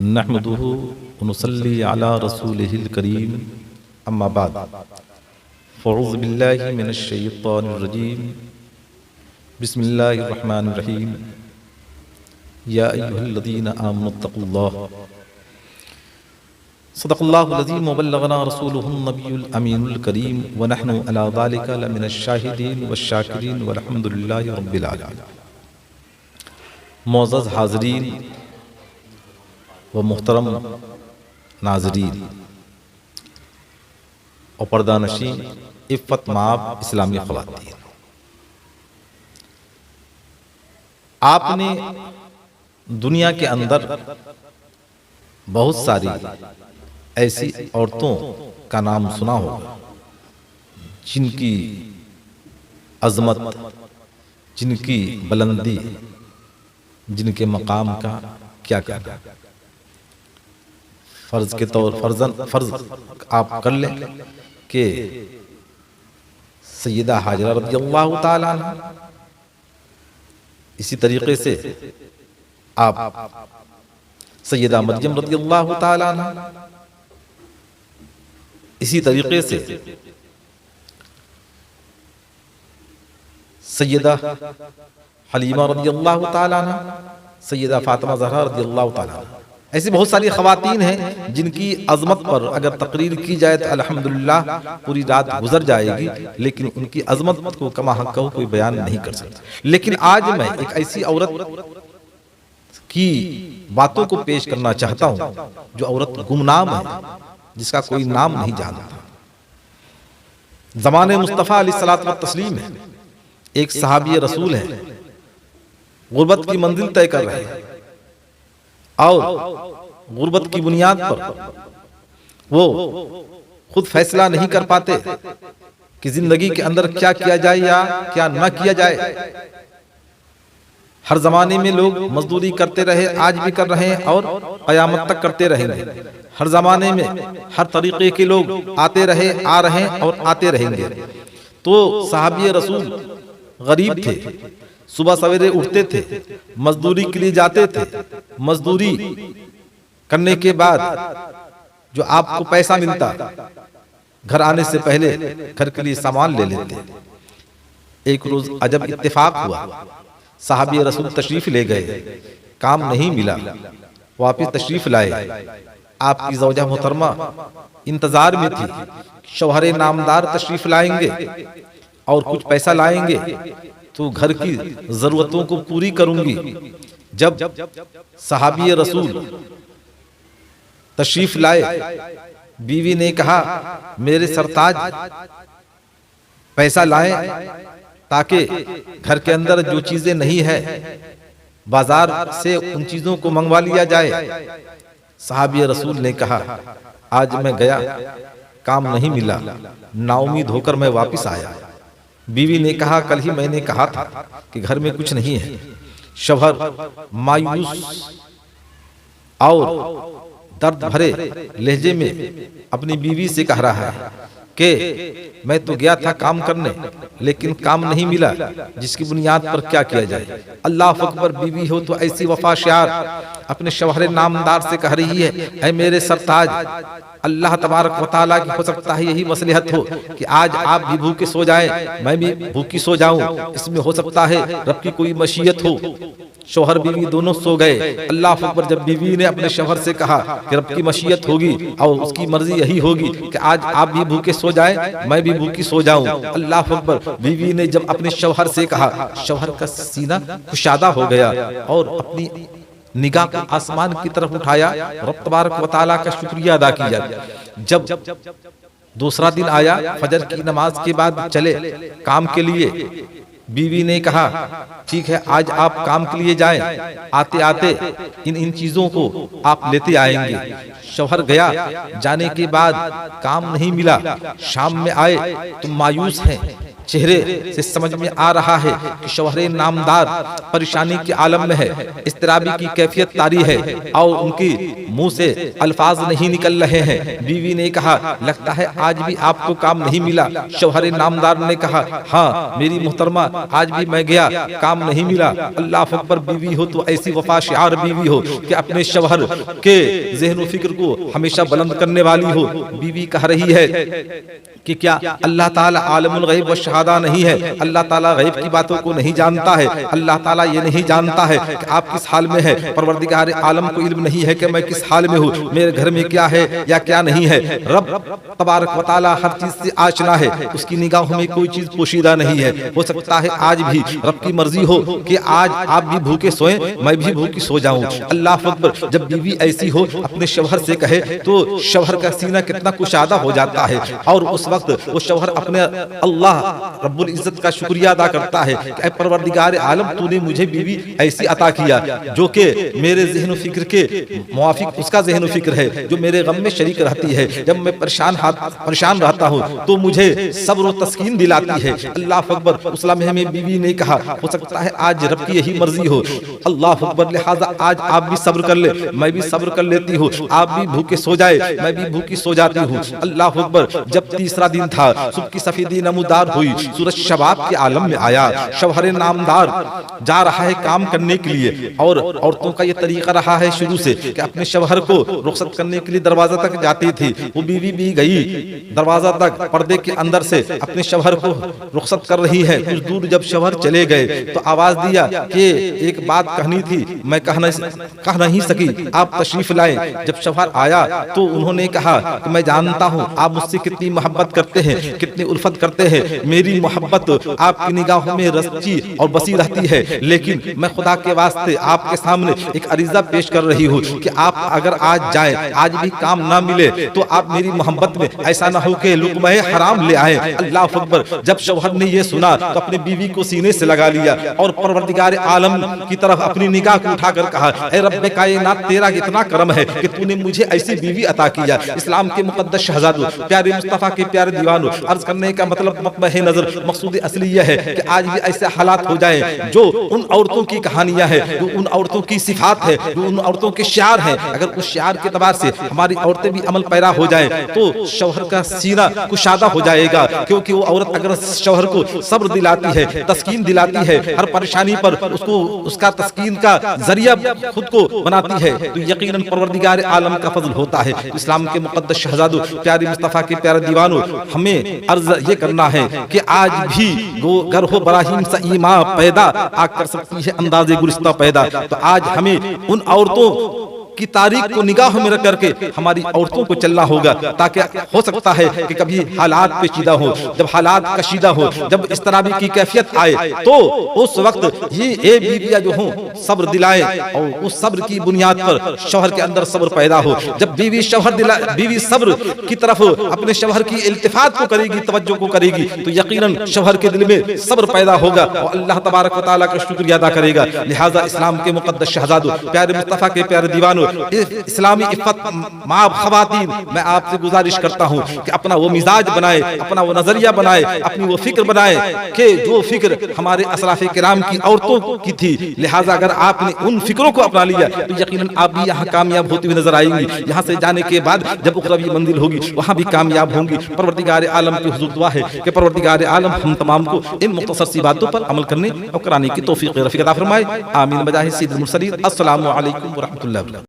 نحمده ونصلي على رسوله الكريم اما بعد فاعوذ بالله من الشيطان الرجيم بسم الله الرحمن الرحيم يا ايها الذين امنوا اتقوا الله صدق الله العظيم وبلغنا رسوله النبي الامين الكريم ونحن على ذلك لمن الشاهدين والشاكرين والحمد لله رب العالمين۔ معزز حاضرین و محترم ناظرین اور پردہ نشین عفت مآب اسلامی خواتین، آپ نے دنیا کے اندر بہت ساری ایسی عورتوں کا نام سنا ہوگا جن کی عظمت، جن کی بلندی، جن کے مقام کا کیا کہنا۔ فرض کے طور فرض آپ کر لیں کہ سیدہ حاجرہ رضی اللہ تعالیٰ عنہ، اسی طریقے سے آپ سیدہ مریم رضی اللہ تعالیٰ عنہ، اسی طریقے سے سیدہ حلیمہ رضی اللہ تعالیٰ عنہ، سیدہ فاطمہ زہرا رضی اللہ تعالیٰ عنہ، ایسی بہت ساری خواتین ہیں جن کی عظمت پر اگر تقریر کی جائے تو الحمدللہ پوری رات گزر جائے گی، لیکن ان کی عظمت کو کما حق کوئی بیان نہیں کر سکتا۔ لیکن آج میں ایک ایسی عورت کی باتوں کو پیش کرنا چاہتا ہوں جو عورت گمنام ہے، جس کا کوئی نام نہیں جانتا۔ زمانے مصطفیٰ علیہ الصلوۃ والتسلیم ہے، ایک صحابی رسول ہے، غربت کی منزل طے کر رہے ہیں اور غربت کی بنیاد پر وہ خود فیصلہ نہیں کر پاتے کہ زندگی کے اندر کیا کیا جائے یا کیا نہ کیا جائے۔ ہر زمانے میں لوگ مزدوری کرتے رہے، آج بھی کر رہے ہیں اور قیامت تک کرتے رہیں گے۔ ہر زمانے میں ہر طریقے کے لوگ آتے رہے، آ رہے ہیں اور آتے رہیں گے۔ تو صحابی رسول غریب تھے، صبح سویرے اٹھتے تھے، مزدوری کے لیے جاتے تھے، مزدوری کرنے کے بعد جو آپ کو پیسہ ملتا گھر آنے سے پہلے گھر کے لیے سامان لے لیتے۔ ایک روز عجب اتفاق ہوا، صحابی رسول تشریف لے گئے، کام نہیں ملا، واپس تشریف لائے۔ آپ کی زوجہ محترمہ انتظار میں تھی، شوہر نامدار تشریف لائیں گے اور کچھ پیسہ لائیں گے تو گھر کی ضرورتوں کو پوری کروں گی۔ جب صحابی رسول تشریف لائے، بیوی نے کہا میرے سرتاج پیسہ لائیں تاکہ گھر کے اندر جو چیزیں نہیں ہیں بازار سے ان چیزوں کو منگوا لیا جائے۔ صحابی رسول نے کہا آج میں گیا، کام نہیں ملا، نا امید ہو کر میں واپس آیا۔ بیوی نے کہا کل ہی میں نے کہا تھا کہ گھر میں کچھ نہیں ہے۔ شوہر مایوس اور درد بھرے لہجے میں اپنی بیوی سے کہہ رہا ہے کہ میں تو گیا تھا کام کرنے لیکن کام نہیں ملا، جس کی بنیاد پر کیا کیا جائے۔ اللہ اکبر، بیوی ہو تو ایسی وفا شعار اپنے شوہر نامدار سے کہہ رہی ہے اے میرے سرتاج، اللہ تبارک و تعالیٰ کی ہو سکتا ہے یہی مصلحت ہو کہ آج آپ بھی بھوکے سو جائیں، میں بھی بھوکی سو جاؤں، اس میں ہو سکتا ہے رب کی کوئی مشیت ہو۔ شوہر بیوی دونوں سو گئے۔ اللہ اکبر، جب بیوی نے اپنے شوہر سے کہا کہ رب کی مشیت ہوگی اور اس کی مرضی یہی ہوگی کہ آج آپ بھی بھوکے سو جائیں، میں بھی بھوکی سو جاؤں۔ اللہ اکبر، بیوی نے جب اپنے شوہر سے کہا، شوہر کا سینہ کشادہ ہو گیا اور اپنی نگاہ کو آسمان کی طرف اٹھایا، رب تبارک و تعالیٰ کا شکریہ ادا کیا۔ جب دوسرا دن آیا، فجر کی نماز کے بعد چلے کام کے لیے، بیوی نے کہا ٹھیک ہے آج آپ کام کے لیے جائیں، آتے آتے ان چیزوں کو آپ لیتے آئیں گے۔ شوہر گیا، جانے کے بعد کام نہیں ملا، شام میں آئے تو مایوس ہیں چہرے سے سمجھ میں آ رہا ہے کہ شوہر نامدار پریشانی کے عالم میں ہے، اضطرابی کی کیفیت طاری ہے اور ان کی منہ سے الفاظ نہیں نکل رہے ہیں۔ بیوی نے کہا لگتا ہے آج بھی آپ کو کام نہیں ملا۔ شوہر نامدار نے کہا ہاں میری محترمہ آج بھی میں گیا کام نہیں ملا۔ اللہ اکبر، بیوی ہو تو ایسی وفا شعار بیوی ہو کہ اپنے شوہر کے ذہن و فکر کو ہمیشہ بلند کرنے والی ہو۔ بیوی کہہ رہی ہے کہ کیا اللہ تعالیٰ عالم الغیب و شہادہ نہیں ہے؟ اللہ تعالیٰ غیب کی باتوں کو نہیں جانتا ہے؟ اللہ تعالیٰ یہ نہیں جانتا ہے کہ آپ کس حال میں ہے؟ پروردگار عالم کو علم نہیں ہے کہ میں کس حال میں ہوں، میرے گھر میں کیا ہے یا کیا نہیں ہے؟ رب تبارک و تعالیٰ ہر چیز سے آشنا ہے، اس کی نگاہوں میں کوئی چیز پوشیدہ نہیں ہے۔ ہو سکتا ہے آج بھی رب کی مرضی ہو کہ آج آپ بھی بھوکے سوئیں، میں بھی بھوکی سو جاؤں۔ اللہ اکبر، جب بیوی ایسی ہو اپنے شوہر سے کہے تو شوہر کا سینہ کتنا کشادہ ہو جاتا ہے، اور اس وقت وہ شوہر اپنے اللہ رب العزت کا شکریہ ادا کرتا ہے کہ اے پروردگار عالم تو نے مجھے بیوی ایسی عطا کیا جو کہ میرے ذہن و فکر کے موافق اس کا ذہن و فکر ہے، جو میرے غم میں شریک رہتی ہے، جب میں پریشان رہتا ہوں تو مجھے صبر و تسکین دلاتی ہے۔ اللہ اکبر، اس لمحے میں بیوی نے کہا ہو سکتا ہے آج رب کی یہی مرضی ہو، اللہ اکبر، لہٰذا آج آپ بھی صبر کر لے، میں بھی صبر کر لیتی ہوں، آپ بھی بھوکے سو جائے، میں بھی بھوکی سو جاتی ہوں۔ اللہ اکبر، جب تیسرا دن تھا، صبح کی سفیدی نمودار ہوئی، سورج شباب کے عالم میں آیا، شوہر نامدار جا رہا ہے کام کرنے کے لیے، اور عورتوں کا یہ طریقہ رہا ہے شروع سے کہ اپنے شوہر کو رخصت کرنے کے لیے دروازہ تک جاتی تھی، وہ بیوی بھی گئی دروازہ تک، پردے کے اندر سے اپنے شوہر کو رخصت کر رہی ہے۔ کچھ دور جب شوہر چلے گئے تو آواز دیا کہ ایک بات کہنی تھی، میں کہہ نہیں سکی، آپ تشریف لائیں۔ جب شوہر آیا تو انہوں نے کہا کہ میں جانتا ہوں آپ مجھ سے کتنی محبت کرتے ہیں، کتنی الفت کرتے ہیں، میری محبت آپ کی نگاہوں میں رسچی اور بسی رہتی ہے، لیکن میں خدا کے واسطے آپ کے سامنے ایک عریضہ پیش کر رہی ہوں کہ آپ اگر آج جائیں، آج بھی کام نہ ملے تو آپ میری محبت میں ایسا نہ ہو کہ لقمہ حرام لے آئیں۔ اللہ اکبر، جب شوہر نے یہ سنا تو اپنے بیوی کو سینے سے لگا لیا اور پروردگار عالم کی طرف اپنی نگاہ کو اٹھا کر کہا اے رب کائنات، تیرا اتنا کرم ہے کہ تو نے مجھے ایسی بیوی عطا کیا۔ اسلام کے مقدس شہزادوں، پیارے مصطفیٰ کے پیارے دیوانوں، عرض کرنے کا مطلب مطمع نظر مقصود اصلی یہ ہے کہ آج بھی ایسے حالات ہو جائیں جو ان عورتوں کی کہانیاں ہیں، جو ان عورتوں کی صفات ہے، جو ان عورتوں کے شعار ہیں، اگر اس شعار کے اعتبار سے ہماری عورتیں بھی عمل پیرا ہو جائیں تو شوہر کا سینہ کشادہ ہو جائے گا، کیونکہ وہ عورت اگر شوہر کو صبر دلاتی ہے، تسکین دلاتی ہے، ہر پریشانی پر اس کا تسکین کا ذریعہ خود کو بناتی ہے، تو یقیناً پروردگار عالم کا فضل ہوتا ہے۔ اسلام کے مقدس شہزادوں، پیارے مصطفیٰ کے پیارے دیوانوں، ہمیں عرض یہ کرنا ہے کہ آج بھی گر ہو براہیم سے ایمان پیدا آ کر سکتی ہے انداز گلستہ پیدا، تو آج ہمیں ان عورتوں کی تاریخ کو نگاہوں میں رکھ کر کے ہماری عورتوں کو چلنا ہوگا، تاکہ ہو سکتا ہے کہ کبھی حالات پیچیدہ ہو، جب حالات کشیدہ ہو، جب اضطرابی کی کیفیت آئے تو اس وقت یہ بیویاں جو ہوں صبر دلائیں، اور اس صبر کی بنیاد پر شوہر کے اندر صبر پیدا ہو۔ جب بیوی صبر کی طرف اپنے شوہر کی التفات کو کرے گی، توجہ کو کرے گی، تو یقیناً شوہر کے دل میں صبر پیدا ہوگا اور اللہ تبارک و تعالیٰ کا شکریہ ادا کرے گا۔ لہٰذا اسلام کے مقدس شہزادوں، پیارے مصطفیٰ کے پیارے دیوانوں، اسلامی عفت ماں خواتین، میں آپ سے گزارش کرتا ہوں کہ اپنا وہ مزاج بنائے، اپنا وہ نظریہ بنائے، اپنی وہ فکر بنائے کہ جو فکر ہمارے اسلاف کرام کی عورتوں کی تھی۔ لہٰذا اگر آپ نے ان فکروں کو اپنا لیا تو یقیناً آپ بھی یہاں کامیاب ہوتی ہوئی نظر آئیں گی۔ یہاں سے جانے کے بعد جب اخروی منزل ہوگی وہاں بھی کامیاب ہوں گی۔ پروردگار عالم کی حضور دعا ہے کہ پروردگار عالم ہم تمام کو ان مختصر سی باتوں پر عمل کرنے اور کرانے کی توفیق رفیق عطا فرمائے، آمین بجاہ سید المرسلین۔ السلام علیکم ورحمۃ اللہ وبرکاتہ۔